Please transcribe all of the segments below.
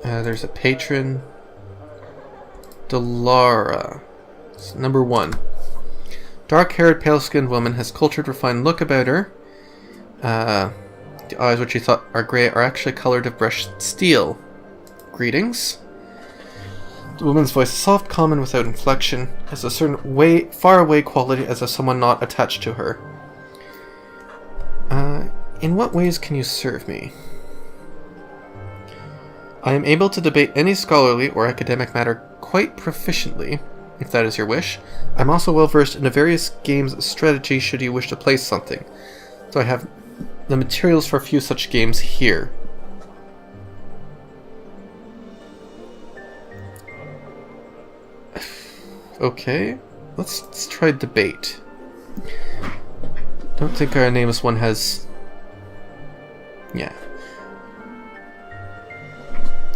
There's a patron. Delara. It's number 1. Dark-haired, pale-skinned woman has cultured, refined look about her. The eyes, which you thought are grey, are actually colored of brushed steel. Greetings. The woman's voice is soft, calm, and without inflection. Has a certain far-away quality as of someone not attached to her. In what ways can you serve me? I am able to debate any scholarly or academic matter quite proficiently, if that is your wish. I'm also well versed in the various games strategy should you wish to play something. So I have the materials for a few such games here. Okay, let's try debate. Don't think our Nameless One has... Yeah.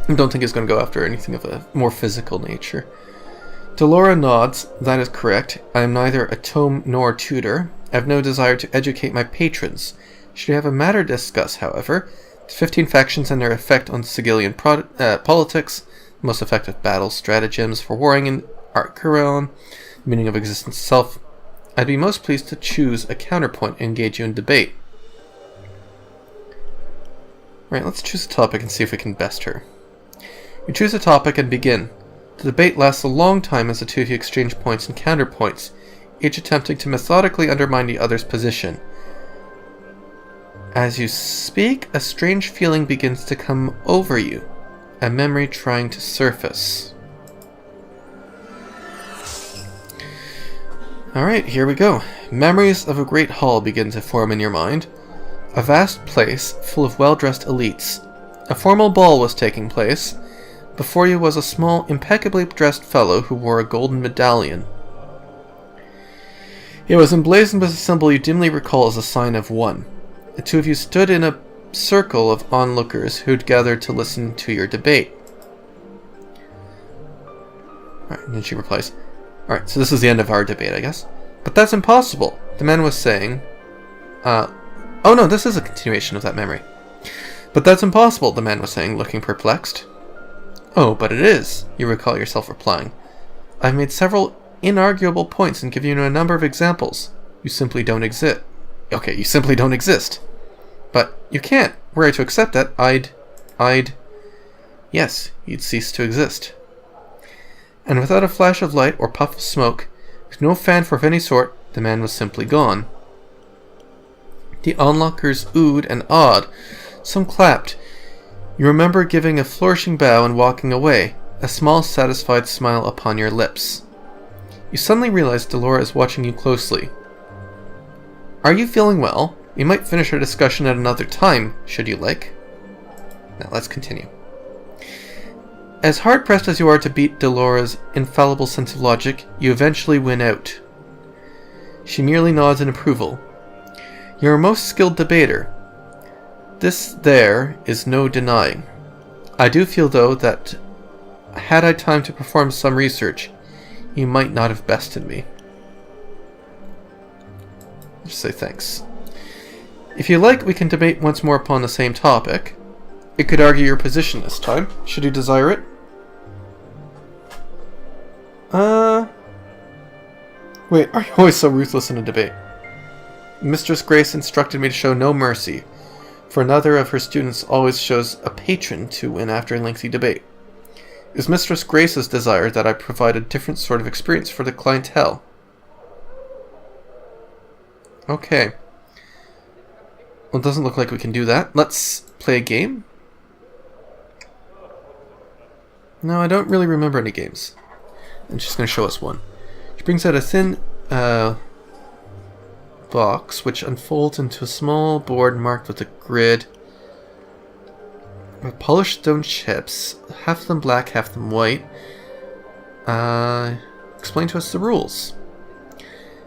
I don't think it's going to go after anything of a more physical nature. Delora nods. That is correct. I am neither a tome nor a tutor. I have no desire to educate my patrons. Should you have a matter to discuss, however, the 15 factions and their effect on Sigillian politics, the most effective battle stratagems for warring in Archeron, the meaning of existence itself, I'd be most pleased to choose a counterpoint and engage you in debate. Right, let's choose a topic and see if we can best her. You choose a topic and begin. The debate lasts a long time as the two of you exchange points and counterpoints, each attempting to methodically undermine the other's position. As you speak, a strange feeling begins to come over you, a memory trying to surface. Alright, here we go. Memories of a great hall begin to form in your mind. A vast place full of well-dressed elites. A formal ball was taking place. Before you was a small, impeccably dressed fellow who wore a golden medallion. It was emblazoned with a symbol you dimly recall as a sign of one. The two of you stood in a circle of onlookers who'd gathered to listen to your debate. Alright, and then she replies, alright, so this is the end of our debate, I guess. But that's impossible, the man was saying. Oh no, this is a continuation of that memory. But that's impossible, the man was saying, looking perplexed. Oh, but it is, you recall yourself replying. I've made several inarguable points and given you a number of examples. You simply don't exist. Okay, you simply don't exist. But you can't. Were I to accept that, Yes, you'd cease to exist. And without a flash of light or puff of smoke, with no fanfare of any sort, the man was simply gone. The onlookers oohed and awed. Some clapped. You remember giving a flourishing bow and walking away, a small satisfied smile upon your lips. You suddenly realize Delora is watching you closely. Are you feeling well? We might finish our discussion at another time, should you like. Now let's continue. As hard-pressed as you are to beat Delora's infallible sense of logic, you eventually win out. She merely nods in approval. You're a most skilled debater. This there is no denying. I do feel, though, that had I time to perform some research, you might not have bested me. Just say thanks. If you like, we can debate once more upon the same topic. It could argue your position this time, should you desire it. Wait, are you always so ruthless in a debate? Mistress Grace instructed me to show no mercy, for another of her students always shows a patron to win after a lengthy debate. It was Mistress Grace's desire that I provide a different sort of experience for the clientele. Okay. Well, it doesn't look like we can do that. Let's play a game? No, I don't really remember any games. And she's going to show us one. She brings out a thin box, which unfolds into a small board marked with a grid with polished stone chips, half of them black, half of them white. Explain to us the rules.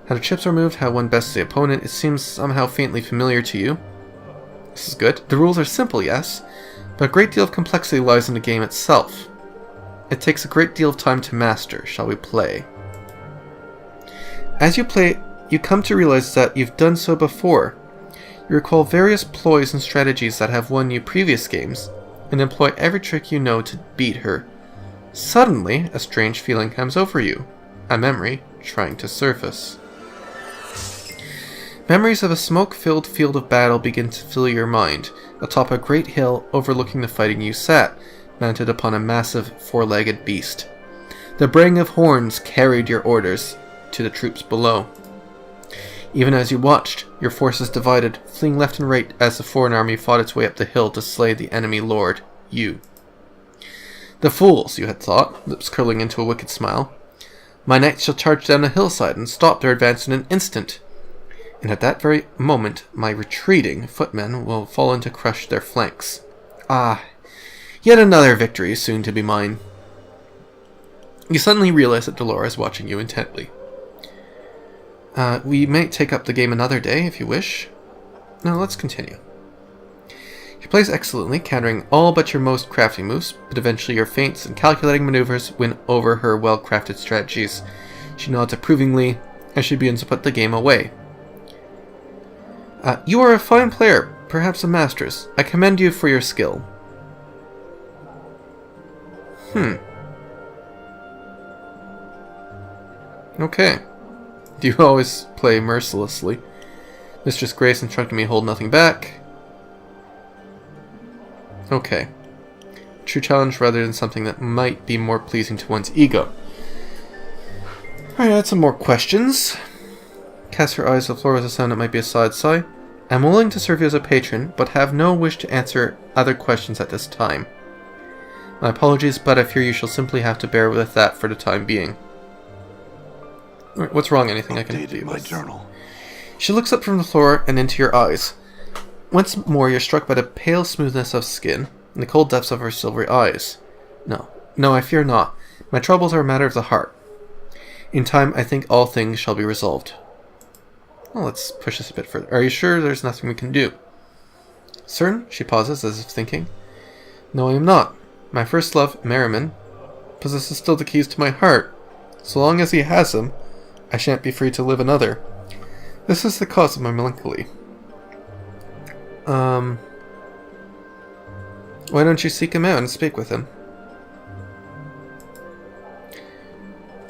How the chips are moved, how one bests the opponent. It seems somehow faintly familiar to you. This is good. The rules are simple, yes, but a great deal of complexity lies in the game itself. It takes a great deal of time to master. Shall we play? As you play, you come to realize that you've done so before. You recall various ploys and strategies that have won you previous games, and employ every trick you know to beat her. Suddenly, a strange feeling comes over you. A memory trying to surface. Memories of a smoke-filled field of battle begin to fill your mind, atop a great hill overlooking the fighting you sat, mounted upon a massive four-legged beast. The braying of horns carried your orders to the troops below. Even as you watched, your forces divided, fleeing left and right as the foreign army fought its way up the hill to slay the enemy lord, you. The fools, you had thought, lips curling into a wicked smile. My knights shall charge down a hillside and stop their advance in an instant. And at that very moment, my retreating footmen will fall in to crush their flanks. Ah, yet another victory is soon to be mine. You suddenly realize that Delora is watching you intently. We may take up the game another day, if you wish. Now, let's continue. She plays excellently, countering all but your most crafty moves, but eventually your feints and calculating maneuvers win over her well-crafted strategies. She nods approvingly as she begins to put the game away. You are a fine player, perhaps a master's. I commend you for your skill. Okay. Do you always play mercilessly? Mistress Grace instructed me to hold nothing back. Okay. True challenge rather than something that might be more pleasing to one's ego. Alright, I had some more questions. Cast her eyes to the floor with a sound that might be a side sigh. I'm willing to serve you as a patron, but have no wish to answer other questions at this time. My apologies, but I fear you shall simply have to bear with that for the time being. Right, what's wrong? Anything I can do? My journal. She looks up from the floor and into your eyes. Once more, you're struck by the pale smoothness of skin and the cold depths of her silvery eyes. No, I fear not. My troubles are a matter of the heart. In time, I think all things shall be resolved. Well, let's push this a bit further. Are you sure there's nothing we can do? Certain? She pauses, as if thinking. No, I am not. My first love, Merriman, possesses still the keys to my heart. So long as he has them, I shan't be free to live another. This is the cause of my melancholy. Why don't you seek him out and speak with him?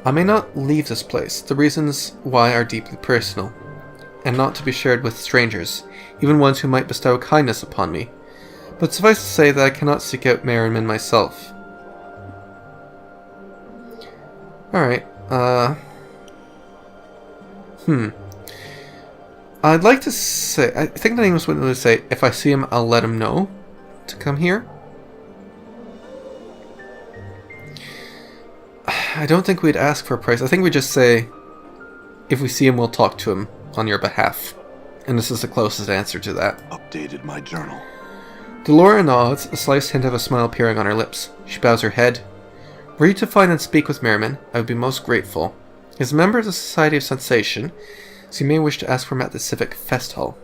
I may not leave this place. The reasons why are deeply personal, and not to be shared with strangers, even ones who might bestow kindness upon me. But suffice to say that I cannot seek out Merriman myself. Alright, I'd like to say, I think the Nameless One would say, if I see him, I'll let him know to come here. I don't think we'd ask for a price. I think we'd just say, if we see him, we'll talk to him on your behalf. And this is the closest answer to that. Updated my journal. Delora nods, a slight hint of a smile appearing on her lips. She bows her head. Were you to find and speak with Merriman, I would be most grateful. He is a member of the Society of Sensation, so you may wish to ask for him at the Civic Fest Hall.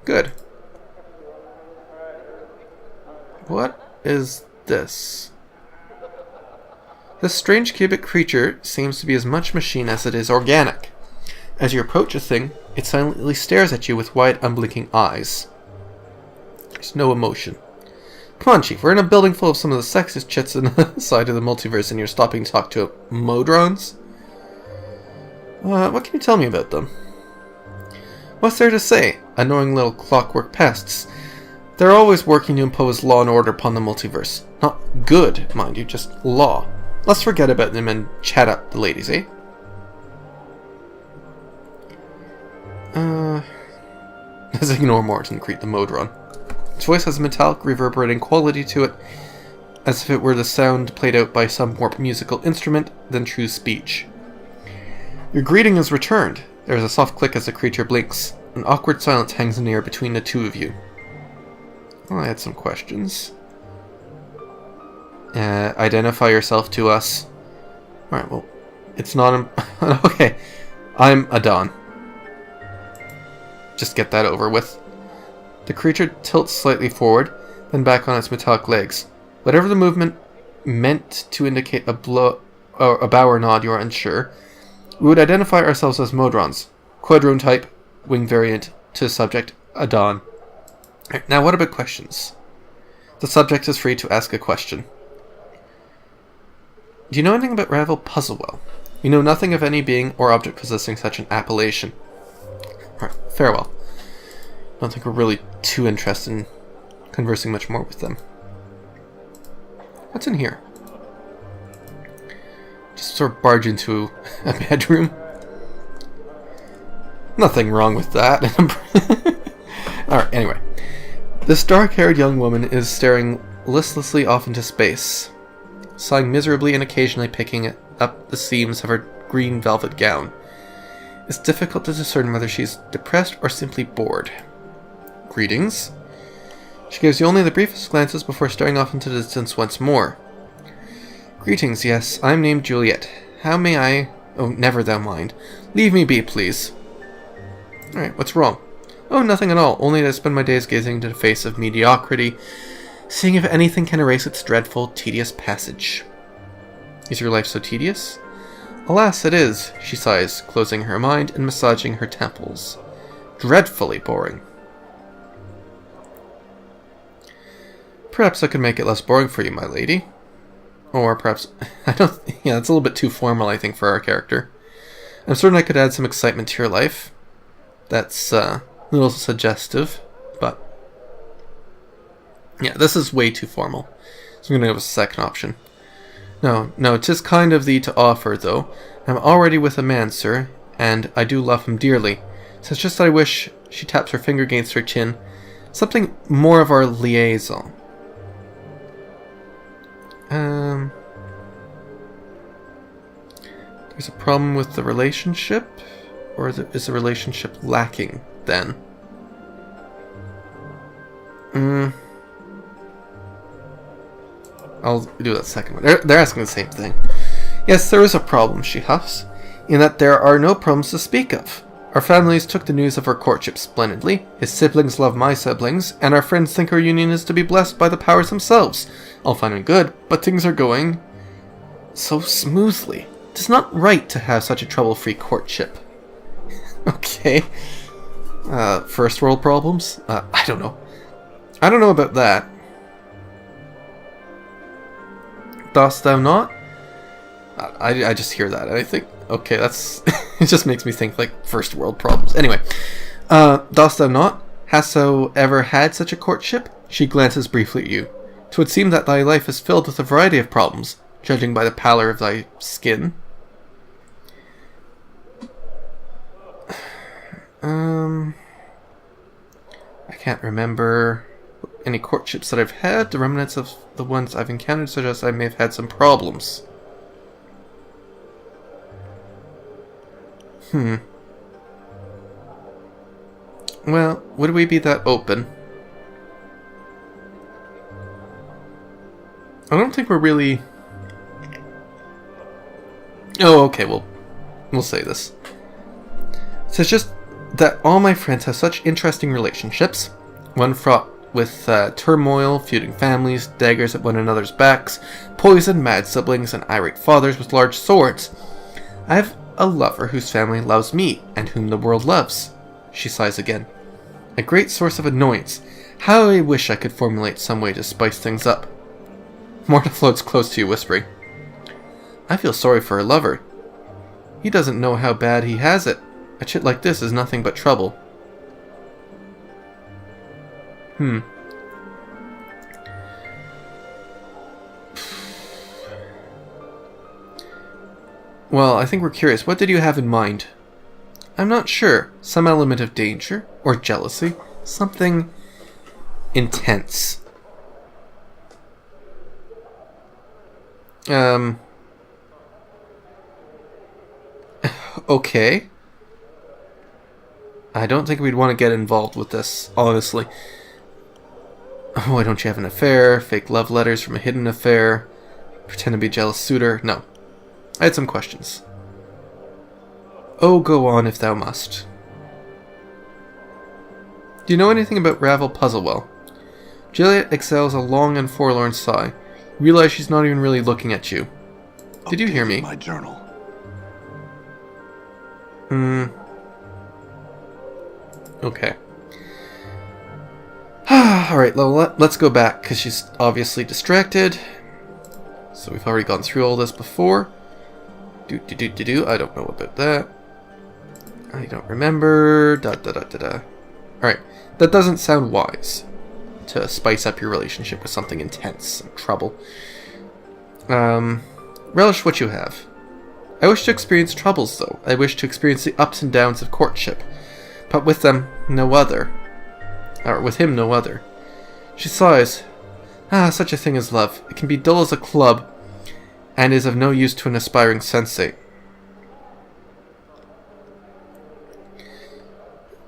Good. What is this? This strange cubic creature seems to be as much machine as it is organic. As you approach the thing, it silently stares at you with wide, unblinking eyes. There's no emotion. Come on, Chief, we're in a building full of some of the sexiest chits in the side of the multiverse, and you're stopping to talk to Modrons? What can you tell me about them? What's there to say? Annoying little clockwork pests. They're always working to impose law and order upon the multiverse. Not good, mind you, just law. Let's forget about them and chat up the ladies, eh? Let's ignore Morton and greet the Modron. Its voice has a metallic, reverberating quality to it, as if it were the sound played out by some more musical instrument than true speech. Your greeting is returned. There is a soft click as the creature blinks. An awkward silence hangs in the air between the two of you. Well, I had some questions. Identify yourself to us. Alright, well, it's not... okay, I'm Adon. Just get that over with. The creature tilts slightly forward, then back on its metallic legs. Whatever the movement meant to indicate a bow or nod, you are unsure. We would identify ourselves as Modrons. Quadrone type, wing variant, to subject, Adon. Right, now what about questions? The subject is free to ask a question. Do you know anything about Ravel Puzzlewell? You know nothing of any being or object possessing such an appellation. Alright, farewell. I don't think we're really too interested in conversing much more with them. What's in here? Just sort of barge into a bedroom. Nothing wrong with that. Alright, anyway. This dark-haired young woman is staring listlessly off into space, sighing miserably and occasionally picking up the seams of her green velvet gown. It's difficult to discern whether she's depressed or simply bored. Greetings. She gives you only the briefest glances before staring off into the distance once more. Greetings, yes, I'm named Juliet. How may I... Oh, never thou mind. Leave me be, please. Alright, what's wrong? Oh, nothing at all, only that I spend my days gazing into the face of mediocrity, seeing if anything can erase its dreadful, tedious passage. Is your life so tedious? Alas, it is, she sighs, closing her mind and massaging her temples. Dreadfully boring. Perhaps I could make it less boring for you, my lady. Or perhaps... I don't... Yeah, that's a little bit too formal, I think, for our character. I'm certain I could add some excitement to your life. That's, a little suggestive, but... Yeah, this is way too formal. So I'm going to go with the second option. No, 'tis kind of thee to offer, though. I'm already with a man, sir, and I do love him dearly. So it's just that I wish... She taps her finger against her chin. Something more of our liaison. There's a problem with the relationship? Or is the relationship lacking, then? I'll do that second one. They're asking the same thing. Yes, there is a problem, she huffs, in that there are no problems to speak of. Our families took the news of our courtship splendidly, his siblings love my siblings, and our friends think our union is to be blessed by the powers themselves. All fine and good, but things are going so smoothly. It's not right to have such a trouble-free courtship. Okay. First world problems? I don't know. I don't know about that. Dost thou not? I just hear that and I think, okay, that's... it just makes me think, like, first world problems. Anyway. Dost thou not? Hast thou ever had such a courtship? She glances briefly at you. 'Twould seem that thy life is filled with a variety of problems, judging by the pallor of thy skin. I can't remember any courtships that I've had. The remnants of the ones I've encountered suggest I may have had some problems. Well, would we be that open? I don't think we're really... Oh, okay, we'll say this. So it's just that all my friends have such interesting relationships, one fraught with turmoil, feuding families, daggers at one another's backs, poison, mad siblings, and irate fathers with large swords. I have a lover whose family loves me, and whom the world loves. She sighs again. A great source of annoyance. How I wish I could formulate some way to spice things up. Morta floats close to you, whispering, I feel sorry for her lover. He doesn't know how bad he has it. A chit like this is nothing but trouble. Well, I think we're curious. What did you have in mind? I'm not sure. Some element of danger or jealousy. Something intense. Okay. I don't think we'd want to get involved with this, honestly. Why don't you have an affair? Fake love letters from a hidden affair? Pretend to be a jealous suitor? No. I had some questions. Oh, go on if thou must. Do you know anything about Ravel Puzzlewell? Juliet exhales a long and forlorn sigh. You realize she's not even really looking at you. Did you hear me? My journal. Okay. Alright, let's go back, because she's obviously distracted. So we've already gone through all this before. I don't know about that. I don't remember. Alright, that doesn't sound wise. To spice up your relationship with something intense and trouble. Relish what you have. I wish to experience troubles, though. I wish to experience the ups and downs of courtship. But with them, no other. Or with him, no other. She sighs. Ah, such a thing as love. It can be dull as a club, and is of no use to an aspiring sensate.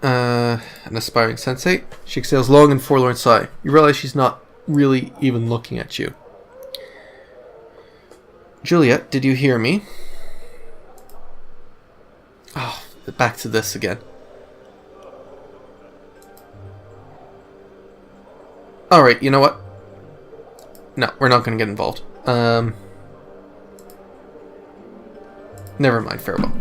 An aspiring sensate? She exhales long and forlorn sigh. You realize she's not really even looking at you. Juliet, did you hear me? Oh, back to this again. Alright, you know what? No, we're not going to get involved. Never mind, farewell.